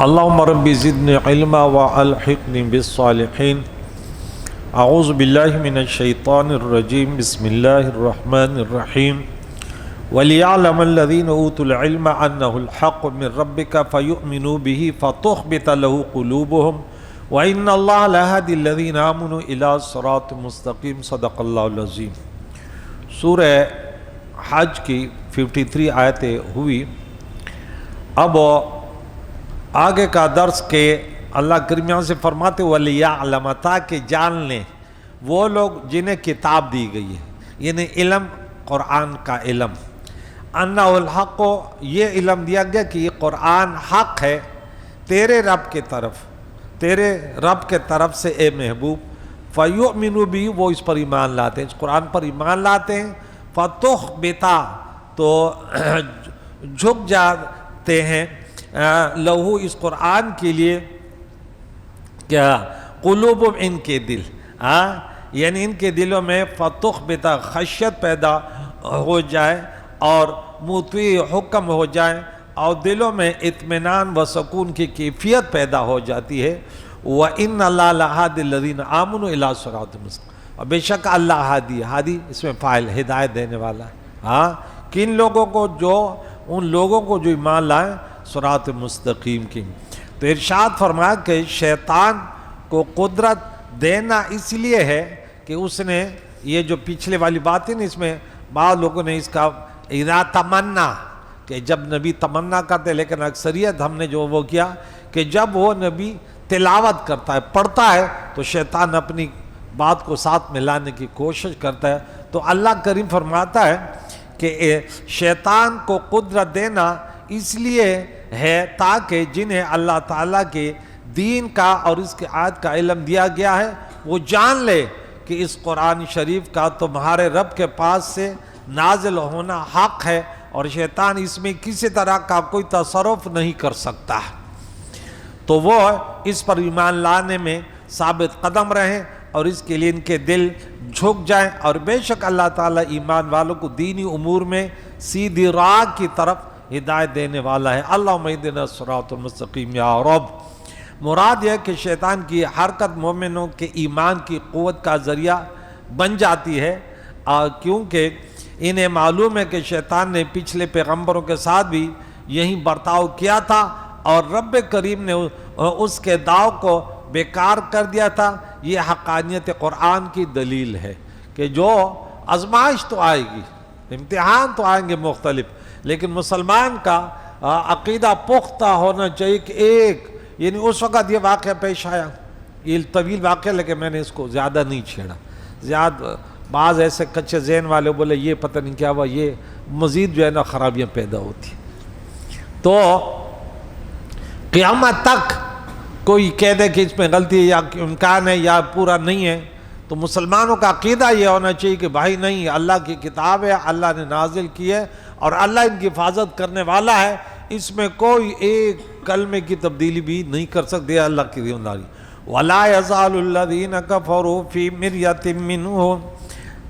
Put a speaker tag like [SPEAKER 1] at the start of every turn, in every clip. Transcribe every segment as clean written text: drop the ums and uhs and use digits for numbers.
[SPEAKER 1] اللهم رب زدني علما والحقني بالصالحين اعوذ باللہ من الشیطان الرجیم بسم اللہ الرحمن الرحیم وَلِيَعْلَمَ الَّذِينَ أُوتُوا الْعِلْمَ أَنَّهُ الْحَقُّ مِنْ رَبِّكَ فَيُؤْمِنُوا بِهِ فَتُخْبِتَ لَهُ قُلُوبُهُمْ وَإِنَّ اللَّهَ لَهَادِي الَّذِينَ آمَنُوا إِلَىٰ صِرَاطٍ مُسْتَقِيمٍ صدق اللہ العظیم۔ سورہ حج کی 53 آیتیں ہوئی۔ اب آگے کا درس کے اللہ کریم یہاں سے فرماتے وَلِيَعْلَمَ تاکہ جان لیں وہ لوگ جنہیں کتاب دی گئی ہے، یعنی علم، قرآن کا علم، انہ الحق، یہ علم دیا گیا کہ یہ قرآن حق ہے تیرے رب کے طرف سے اے محبوب، فَيُؤْمِنُوا بِهِ، وہ اس پر ایمان لاتے ہیں، اس قرآن پر ایمان لاتے ہیں، فَتُخْبِتَ، تو جھک جاتے ہیں لہو، اس قرآن کے لیے، کیا قلوبہم، ان کے دل، یعنی ان کے دلوں میں فَتُخْبِتَ خشیت پیدا ہو جائے اور مطیع حکم ہو جائے اور دلوں میں اطمینان و سکون کی کیفیت پیدا ہو جاتی ہے۔ وَإِنَّ اللَّهَ لَهَادِي الَّذِينَ آمَنُوا إِلَىٰ صِرَاطٍ مُسْتَقِيمٍ، اور بے شک اللہ ہادی اس میں فاعل ہدایت دینے والا ہے، کن لوگوں کو؟ ان لوگوں کو جو ایمان لائیں صراط مستقیم کی۔ تو ارشاد فرمایا کہ شیطان کو قدرت دینا اس لیے ہے کہ اس نے یہ جو پچھلے والی بات ہے نا، اس میں بعض لوگوں نے اس کا تمنا، کہ جب نبی تمنا کرتے، لیکن اکثریت ہم نے جو وہ کیا کہ جب وہ نبی تلاوت کرتا ہے، پڑھتا ہے، تو شیطان اپنی بات کو ساتھ میں لانے کی کوشش کرتا ہے۔ تو اللہ کریم فرماتا ہے کہ شیطان کو قدرت دینا اس لیے ہے تاکہ جنہیں اللہ تعالیٰ کے دین کا اور اس کے آیت کا علم دیا گیا ہے وہ جان لے کہ اس قرآن شریف کا تمہارے رب کے پاس سے نازل ہونا حق ہے اور شیطان اس میں کسی طرح کا کوئی تصرف نہیں کر سکتا ہے، تو وہ اس پر ایمان لانے میں ثابت قدم رہیں اور اس کے لیے ان کے دل جھک جائیں، اور بے شک اللہ تعالیٰ ایمان والوں کو دینی امور میں سیدھی راہ کی طرف ہدایت دینے والا ہے۔ اللہم اہدنا الصراط المستقیم یا رب۔ مراد یہ کہ شیطان کی حرکت مومنوں کے ایمان کی قوت کا ذریعہ بن جاتی ہے، کیونکہ انہیں معلوم ہے کہ شیطان نے پچھلے پیغمبروں کے ساتھ بھی یہی برتاؤ کیا تھا اور رب کریم نے اس کے داؤ کو بیکار کر دیا تھا۔ یہ حقانیت قرآن کی دلیل ہے کہ جو آزمائش تو آئے گی، امتحان تو آئیں گے مختلف، لیکن مسلمان کا عقیدہ پختہ ہونا چاہیے کہ یعنی اس وقت یہ واقعہ پیش آیا، یہ طویل واقعہ، لیکن میں نے اس کو زیادہ نہیں چھیڑا، بعض ایسے کچے ذہن والے بولے یہ پتہ نہیں کیا ہوا، یہ مزید جو ہے نا خرابیاں پیدا ہوتی۔ تو قیامت تک کوئی کہہ دے کہ اس میں غلطی ہے یا امکان ہے یا پورا نہیں ہے، تو مسلمانوں کا عقیدہ یہ ہونا چاہیے کہ بھائی نہیں، اللہ کی کتاب ہے، اللہ نے نازل کی ہے اور اللہ ان کی حفاظت کرنے والا ہے، اس میں کوئی ایک کلمے کی تبدیلی بھی نہیں کر سکتے، اللہ کی دینداری۔ وَلَا يَزَالُ الَّذِينَ كَفَرُوا فِي مِرْيَةٍ مِّنْهُ،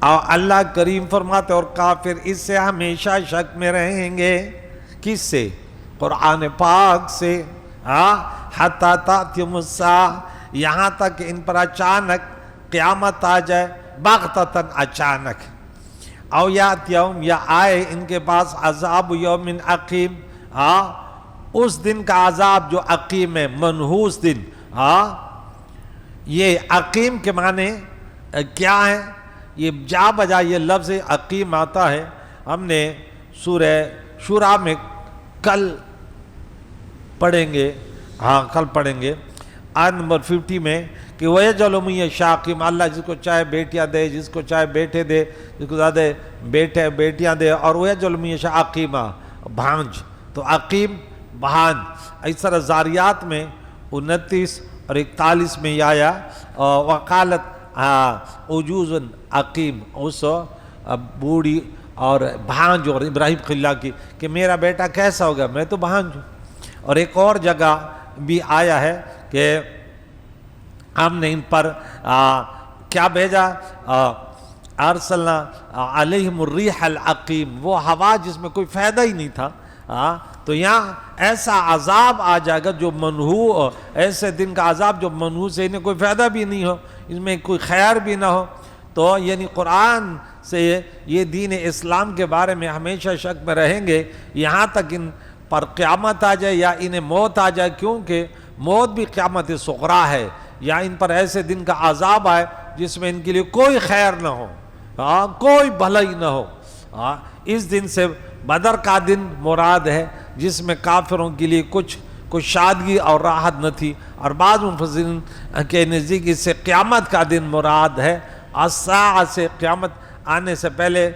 [SPEAKER 1] اور اللہ کریم فرماتے اور کافر اس سے ہمیشہ شک میں رہیں گے، کس سے؟ قرآن پاک سے، حَتَّى تَأْتِيَهُمُ السَّاعَةُ، یہاں تک کہ ان پر اچانک قیامت آ جائے، بغتتاً اچانک، او یاتیہم، یا آئے ان کے پاس عذاب یوم عقیم، اس دن کا عذاب جو عقیم ہے، منحوس دن۔ یہ عقیم کے معنی کیا ہے؟ یہ جا بجا یہ لفظ عقیم آتا ہے، ہم نے سورہ شورا میں کل پڑھیں گے، آیت نمبر 50 میں، کہ وَيَجْعَلُ مَن يَشَاءُ عَقِيمًا، اللہ جس کو چاہے بیٹیاں دے، جس کو چاہے بیٹے دے، جس کو زیادہ بیٹیاں دے، اور وَيَجْعَلُ مَن يَشَاءُ عَقِيمًا، بھانج، تو عقیم بھانج۔ اس طرح زاریات میں 29 اور 41 میں یہ آیا، وقالت عجوز عقیم، اس بوڑھی اور بھانج، اور ابراہیم خلیل کی کہ میرا بیٹا کیسا ہوگا، میں تو بھانج ہوں۔ اور ایک اور جگہ بھی آیا ہے کہ ہم نے ان پر کیا بھیجا، ارسلنا علیہم الریح العقیم، وہ ہوا جس میں کوئی فائدہ ہی نہیں تھا، تو یہاں ایسا عذاب آ جائے گا جو منحو، ایسے دن کا عذاب جو منحو سے انہیں کوئی فائدہ بھی نہیں ہو، اس میں کوئی خیر بھی نہ ہو. تو یعنی قرآن سے یہ دین اسلام کے بارے میں ہمیشہ شک میں رہیں گے یہاں تک ان پر قیامت آ جائے یا انہیں موت آ جائے، کیونکہ موت بھی قیامت صغریٰ ہے، یا ان پر ایسے دن کا عذاب آئے جس میں ان کے لیے کوئی خیر نہ ہو، کوئی بھلائی نہ ہو. اس دن سے بدر کا دن مراد ہے جس میں کافروں کے لیے کچھ شادگی اور راحت نہ تھی، اور بعض مفسرین کے نزدیک اس سے قیامت کا دن مراد ہے. الساعہ سے قیامت آنے سے پہلے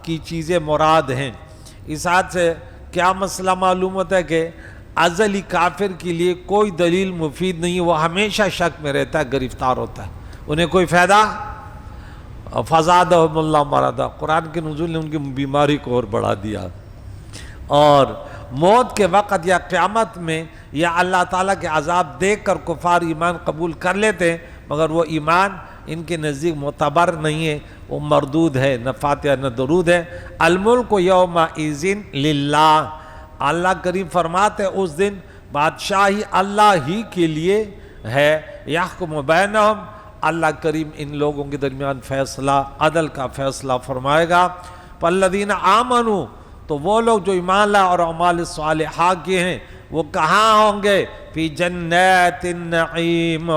[SPEAKER 1] کی چیزیں مراد ہیں. اس حد سے کیا مسئلہ معلوم ہوتا ہے کہ ازلی کافر کے لیے کوئی دلیل مفید نہیں، وہ ہمیشہ شک میں رہتا ہے، گرفتار ہوتا ہے، انہیں کوئی فائدہ. فزادہم اللہ مرضا، قرآن کے نزول نے ان کی بیماری کو اور بڑھا دیا. اور موت کے وقت یا قیامت میں یا اللہ تعالیٰ کے عذاب دیکھ کر کفار ایمان قبول کر لیتے ہیں، مگر وہ ایمان ان کے نزدیک معتبر نہیں ہے، وہ مردود ہے، نہ فاتحہ نہ درود ہے. الملک یومئذ للہ، اللہ کریم فرماتے ہیں اس دن بادشاہی اللہ ہی کے لیے ہے. یحکم بینہم، اللہ کریم ان لوگوں کے درمیان فیصلہ، عدل کا فیصلہ فرمائے گا. فالذین آمنوا، تو وہ لوگ جو ایمان لائے اور اعمال صالحہ کیے ہیں وہ کہاں ہوں گے؟ فی جنات النعیم،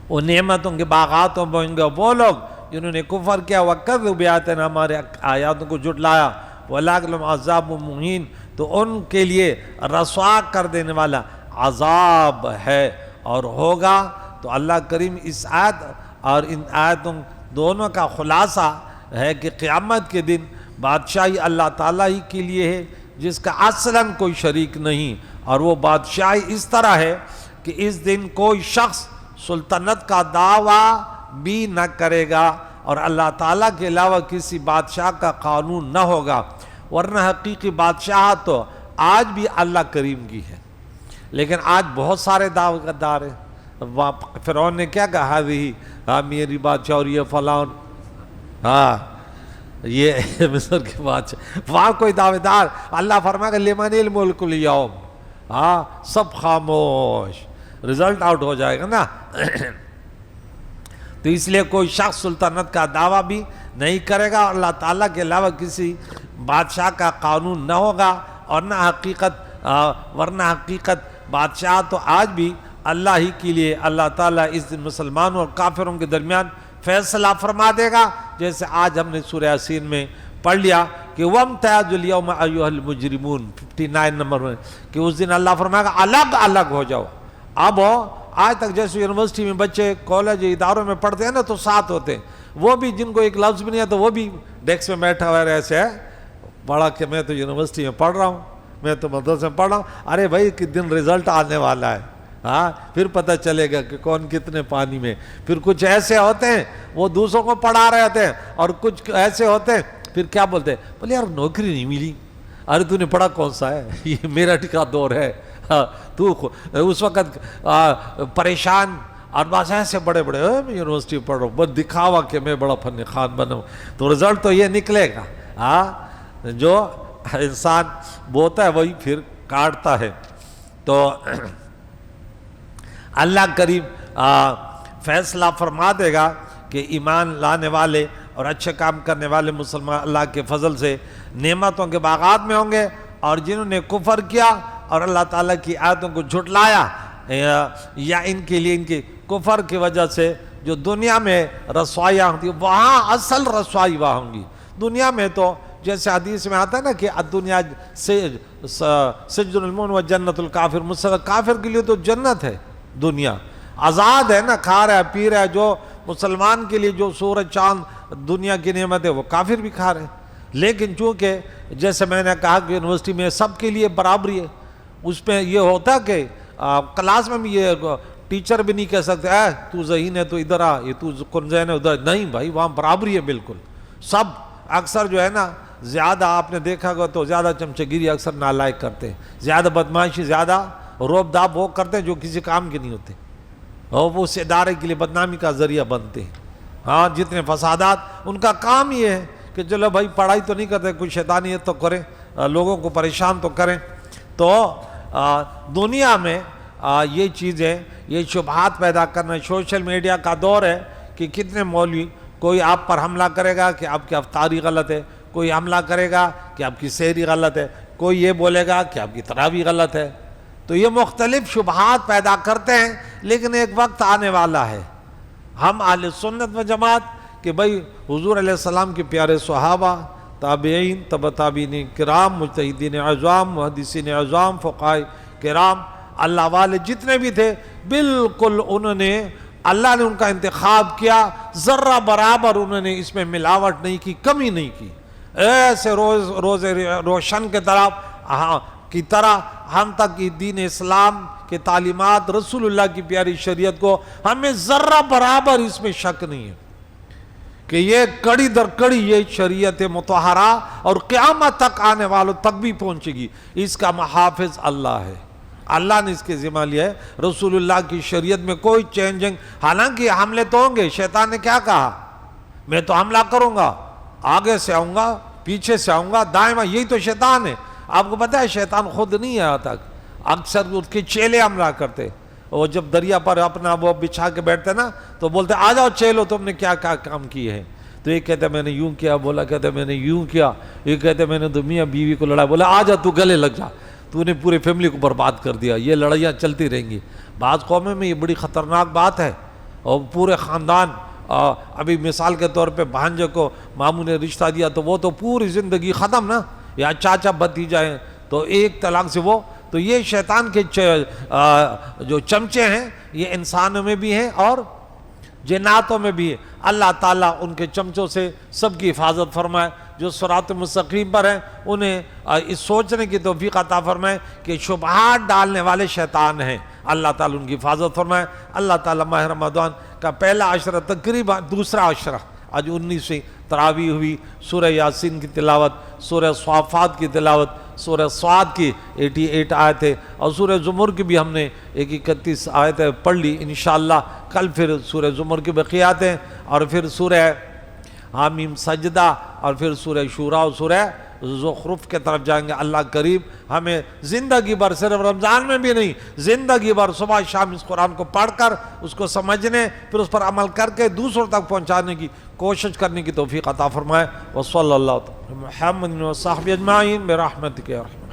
[SPEAKER 1] وہ نعمتوں کے باغاتوں میں ہوں گے. وہ لوگ جنہوں نے کفر کیا، وَكَذُّبُوا بِآيَاتِنَا، ہمارے آیاتوں کو جھٹلایا، وَلَٰكِنْ لَهُمْ عَذَابٌ مُّهِينٌ، تو ان کے لیے رسوا کر دینے والا عذاب ہے اور ہوگا. تو اللہ کریم اس آیت اور ان آیتوں دونوں کا خلاصہ ہے کہ قیامت کے دن بادشاہی اللہ تعالیٰ ہی کے لیے ہے جس کا اصلاً کوئی شریک نہیں، اور وہ بادشاہی اس طرح ہے کہ اس دن کوئی شخص سلطنت کا دعویٰ بھی نہ کرے گا اور اللہ تعالیٰ کے علاوہ کسی بادشاہ کا قانون نہ ہوگا. ورنہ حقیقی بادشاہ تو آج بھی اللہ کریم کی ہے، لیکن آج بہت سارے دعوت دار ہیں. فرعون نے کیا کہا؟ میری بادشاہ اور یہ فلاں، یہ مصر کے بادشاہ، وہاں کوئی دعوت دار. اللہ فرمائے گا لمن الملک اليوم، سب خاموش، رزلٹ آؤٹ ہو جائے گا نا. تو اس لیے کوئی شخص سلطنت کا دعویٰ بھی نہیں کرے گا اور اللہ تعالیٰ کے علاوہ کسی بادشاہ کا قانون نہ ہوگا. اور نہ حقیقت، ورنہ حقیقت بادشاہ تو آج بھی اللہ ہی کے لیے. اللہ تعالیٰ اس دن مسلمانوں اور کافروں کے درمیان فیصلہ فرما دے گا، جیسے آج ہم نے سورہ یاسین میں پڑھ لیا کہ وَامْتَازُوا الْيَوْمَ أَيُّهَا الْمُجْرِمُونَ 59 نمبر میں، کہ اس دن اللہ فرمائے گا الگ الگ ہو جاؤ. اب آج تک جیسے یونیورسٹی میں بچے کالج اداروں میں پڑھتے ہیں نا تو ساتھ ہوتے ہیں، وہ بھی جن کو ایک لفظ بھی نہیں ہے تو وہ بھی ڈیسک میں بیٹھا ہوا ہے ایسے ہے پڑھا کہ میں تو یونیورسٹی میں پڑھ رہا ہوں، میں تو مدرسے میں پڑھ رہا ہوں. ارے بھائی کس دن رزلٹ آنے والا ہے، پھر پتہ چلے گا کہ کون کتنے پانی میں. پھر کچھ ایسے ہوتے ہیں وہ دوسروں کو پڑھا رہے ہوتے ہیں، اور کچھ ایسے ہوتے ہیں پھر کیا بولتے ہیں، بولے یار نوکری نہیں ملی. ارے تو نے پڑھا کون سا ہے، یہ میرا ٹکا دور ہے. تو اس وقت پریشان اور بس ایسے بڑے بڑے میں یونیورسٹی پڑھ رہا ہوں، بس دکھاوا کہ میں بڑا فن خوان بنا ہوں. تو رزلٹ تو یہ نکلے گا، جو انسان بوتا ہے وہی پھر کاٹتا ہے. تو اللہ کریم فیصلہ فرما دے گا کہ ایمان لانے والے اور اچھے کام کرنے والے مسلمان اللہ کے فضل سے نعمتوں کے باغات میں ہوں گے، اور جنہوں نے کفر کیا اور اللہ تعالیٰ کی آیتوں کو جھٹلایا یا ان کے لیے ان کے کفر کی وجہ سے جو دنیا میں رسوائیاں ہوتی ہیں، وہاں اصل رسوائی وہاں ہوں گی. دنیا میں تو جیسے حدیث میں آتا ہے نا کہ دنیا سجن المؤمن و جنت الکافر، کافر کے لیے تو جنت ہے، دنیا آزاد ہے نا، کھا رہا ہے پی رہا ہے. جو مسلمان کے لیے جو سورج چاند دنیا کی نعمت ہے وہ کافر بھی کھا رہے ہیں. لیکن چونکہ جیسے میں نے کہا کہ یونیورسٹی میں سب کے لیے برابری ہے، اس میں یہ ہوتا کہ کلاس میں بھی یہ ٹیچر بھی نہیں کہہ سکتے تو ذہین ہے تو ادھر آ، یہ تو کنزین ہے ادھر، نہیں بھائی وہاں برابری ہے بالکل. سب اکثر جو ہے نا زیادہ آپ نے دیکھا گا تو زیادہ چمچے گیری اکثر نالائق کرتے ہیں، زیادہ بدمعاشی، زیادہ روب داب وہ کرتے ہیں جو کسی کام کے نہیں ہوتے، اور وہ اس ادارے کے لیے بدنامی کا ذریعہ بنتے ہیں. جتنے فسادات ان کا کام یہ ہے کہ چلو بھائی پڑھائی تو نہیں کرتے، کوئی شیطانیت تو کریں، لوگوں کو پریشان تو کریں. تو دنیا میں یہ چیزیں، یہ شبہات پیدا کرنا، سوشل میڈیا کا دور ہے کہ کتنے مولوی، کوئی آپ پر حملہ کرے گا کہ آپ کی افطاری غلط ہے، کوئی حملہ کرے گا کہ آپ کی سحری غلط ہے، کوئی یہ بولے گا کہ آپ کی تراویح غلط ہے. تو یہ مختلف شبہات پیدا کرتے ہیں، لیکن ایک وقت آنے والا ہے ہم اہل سنت و جماعت کہ بھئی حضور علیہ السلام کے پیارے صحابہ، تابعین، تبع تابعین کرام، مجتہدین اعظام، محدثین اعظام، فقہاء کرام، اللہ والے جتنے بھی تھے، بالکل انہوں نے، اللہ نے ان کا انتخاب کیا، ذرہ برابر انہوں نے اس میں ملاوٹ نہیں کی، کمی نہیں کی. ایسے روز روشن کی طرح ہم تک دین اسلام کے تعلیمات، رسول اللہ کی پیاری شریعت کو ہمیں ذرہ برابر اس میں شک نہیں ہے کہ یہ کڑی در کڑی یہ شریعت مطہرہ اور قیامت تک آنے والوں تک بھی پہنچے گی. اس کا محافظ اللہ ہے، اللہ نے اس کے ذمہ لیا ہے. رسول اللہ کی شریعت میں کوئی چینجنگ، حالانکہ حملے تو ہوں گے. شیطان نے کیا کہا؟ میں تو حملہ کروں گا، آگے سے آؤں گا، پیچھے سے آؤں گا، دائیں بائیں. یہی تو شیطان ہے. آپ کو پتہ ہے شیطان خود نہیں آیا تک، اکثر اس کے چیلے حملہ کرتے. وہ جب دریا پر اپنا وہ بچھا کے بیٹھتے نا تو بولتے آ جاؤ چیلو، تم نے کیا کیا کام کیے ہیں. تو یہ کہتے میں نے یوں کیا، بولا کہتے میں نے یوں کیا، یہ کہتے میں نے تو میاں بیوی کو لڑا، بولا آ جا تو گلے لگ جا، تو نے پورے فیملی کو برباد کر دیا. یہ لڑائیاں چلتی رہیں گی. بعض قوموں میں یہ بڑی خطرناک بات ہے، اور پورے خاندان، ابھی مثال کے طور پہ بھانجے کو ماموں نے رشتہ دیا تو وہ تو پوری زندگی ختم نا، یا چاچا بھتیجا ہیں تو ایک طلاق سے وہ. تو یہ شیطان کے جو چمچے ہیں یہ انسانوں میں بھی ہیں اور جناتوں میں بھی ہیں. اللہ تعالیٰ ان کے چمچوں سے سب کی حفاظت فرمائے. جو صراط مستقیم پر ہیں انہیں اس سوچنے کی توفیق عطا فرمائے کہ شبہات ڈالنے والے شیطان ہیں. اللہ تعالیٰ ان کی حفاظت فرمائے. اللہ تعالیٰ ماہ رمضان کا پہلا عشرہ، تقریباً دوسرا عشرہ، آج 19ویں تراویح ہوئی، سورہ یاسین کی تلاوت، سورہ صافات کی تلاوت، سورہ صاد کی 88 آیتیں، اور سورہ زمر کی بھی ہم نے 31 آیتیں پڑھ لی. انشاءاللہ کل پھر سورہ زمر کی بقیات ہیں، اور پھر سورہ حامیم سجدہ، اور پھر سورہ شورا اور سورہ زخرف کے طرف جائیں گے. اللہ قریب ہمیں زندگی بھر، صرف رمضان میں بھی نہیں، زندگی بھر صبح شام اس قرآن کو پڑھ کر اس کو سمجھنے، پھر اس پر عمل کر کے دوسروں تک پہنچانے کی کوشش کرنے کی توفیق عطا فرمائے. وصلی اللہ محمد وصحبہ اجمعین برحمتک یا ارحم